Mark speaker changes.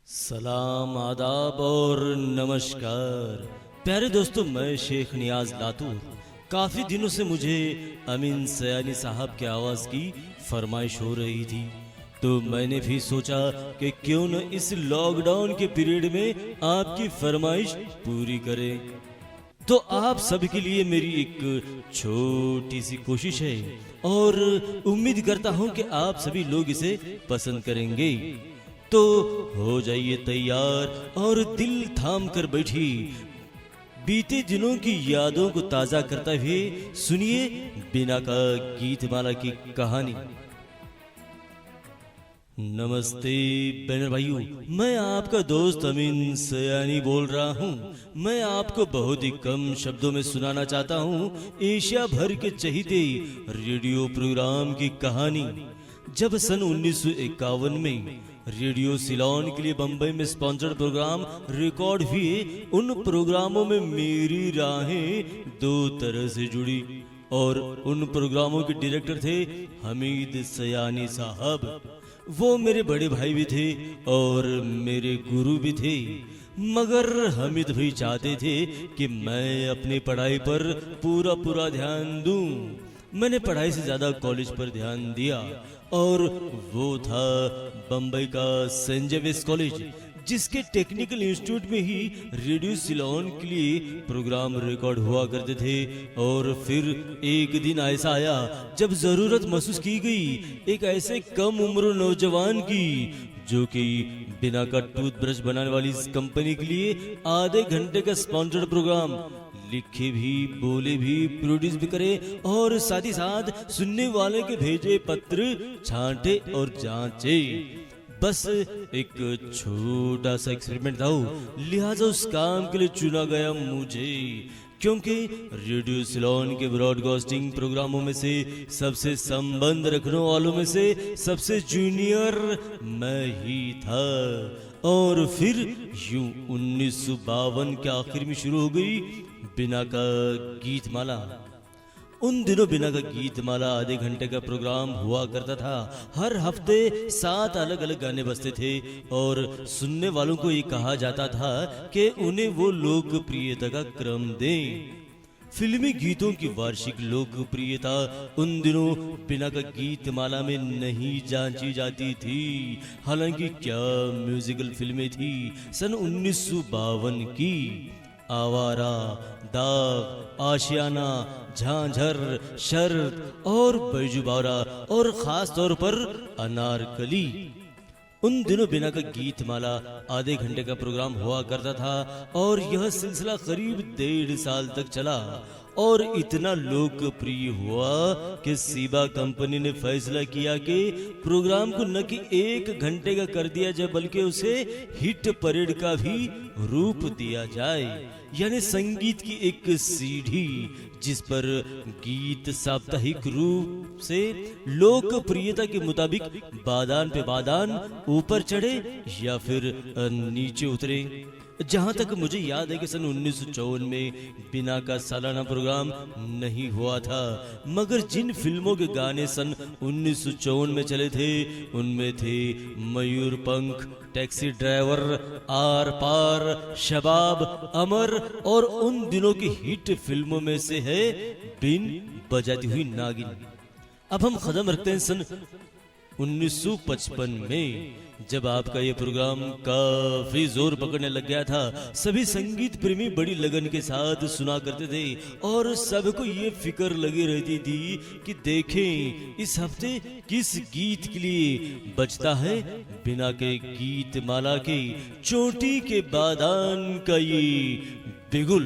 Speaker 1: सलाम, आदाब और नमस्कार प्यारे दोस्तों। मैं शेख नियाज लातूर। काफ़ी दिनों से मुझे अमीन सयानी साहब की आवाज़ की फरमाइश हो रही थी, तो मैंने भी सोचा कि क्यों न इस लॉकडाउन के पीरियड में आपकी फरमाइश पूरी करें। तो आप सबके लिए मेरी एक छोटी सी कोशिश है और उम्मीद करता हूं कि आप सभी लोग इसे पसंद करेंगे। तो हो जाइए तैयार और दिल थाम कर बैठी। बीते दिनों की यादों को ताजा करते हुए सुनिए बिना का गीतमाला की कहानी। नमस्ते बहन भाइयों, मैं आपका दोस्त अमीन सयानी बोल रहा हूँ। मैं आपको बहुत ही कम शब्दों में सुनाना चाहता हूँ एशिया भर के चहीते रेडियो प्रोग्राम की कहानी। जब सन 1951 में रेडियो सिलोन के लिए बंबई में स्पॉन्सर्ड प्रोग्राम रिकॉर्ड हुए, उन प्रोग्रामों में मेरी राहें दो तरह से जुड़ी और उन प्रोग्रामों के डायरेक्टर थे हमीद सयानी साहब। वो मेरे बड़े भाई भी थे और मेरे गुरु भी थे, मगर हमीद भाई चाहते थे कि मैं अपनी पढ़ाई पर पूरा ध्यान दूं। मैंने पढ़ाई से ज़्यादा कॉलेज पर ध्यान दिया और वो था बंबई का सेंट जेवियर्स कॉलेज, जिसके टेक्निकल इंस्टीट्यूट में ही रेडियो सिलोन के लिए प्रोग्राम रिकॉर्ड हुआ करते थे। और फिर एक दिन ऐसा आया जब ज़रूरत महसूस की गई एक ऐसे कम उम्र नौजवान की, जो कि बिना का टूथब्रश बनाने वाली इस कंपनी के लिए आधे घंटे का स्पॉन्सर्ड प्रोग्राम लिखे भी, बोले भी, प्रोड्यूस भी करे और साथ ही साथ सुनने वाले के भेजे पत्र छांटे और जांचे। बस एक छोटा सा एक्सपेरिमेंट था, लिहाजा उस काम के लिए चुना गया मुझे, क्योंकि रेडियो सिलोन के ब्रॉडकास्टिंग प्रोग्रामों में से सबसे संबंध रखने वालों में से सबसे जूनियर मैं ही था। और फिर यूं 1952 के आखिर में शुरू हो गई बिना का गीतमाला। उन दिनों बिना का गीतमाला आधे घंटे का प्रोग्राम हुआ करता था। हर हफ्ते 7 अलग अलग गाने बजते थे और सुनने वालों को ये कहा जाता था कि उन्हें वो लोकप्रियता का क्रम दें। फिल्मी गीतों की वार्षिक लोकप्रियता उन दिनों बिना का गीतमाला में नहीं जांची जाती थी। हालांकि क्या म्यूजिकल फिल्में थी सन 1952 की। आवारा, दाग, आशियाना, झांझर, शर्त और बैजू बावरा और खास तौर पर अनारकली। उन दिनों बिना का गीतमाला आधे घंटे का प्रोग्राम हुआ करता था और यह सिलसिला करीब 1.5 साल तक चला और इतना लोकप्रिय हुआ कि सीबा कंपनी ने फैसला किया कि प्रोग्राम को न कि 1 घंटे का कर दिया जाए, बल्कि उसे हिट परेड का भी रूप दिया जाए, यानी संगीत की एक सीढ़ी जिस पर गीत साप्ताहिक रूप से लोकप्रियता के मुताबिक बादान पे बादान ऊपर चढ़े या फिर नीचे उतरे। जहां तक मुझे याद है कि सन 1954 में बिना का सालाना प्रोग्राम नहीं हुआ था, मगर जिन फिल्मों के गाने सन 1954 में चले थे उनमें थे मयूर पंख, टैक्सी ड्राइवर, आर पार, शबाब, अमर और उन दिनों की हिट फिल्मों में से है बिन बजाती हुई नागिन। अब हम कदम रखते हैं सन 1955 में, जब आपका ये प्रोग्राम काफी जोर पकड़ने लग गया था। सभी संगीत प्रेमी बड़ी लगन के साथ सुना करते थे और सबको ये फिक्र लगी रहती थी कि देखें इस हफ्ते किस गीत के लिए बजता है बिना के गीतमाला के चोटी के बादान का ये बिगुल।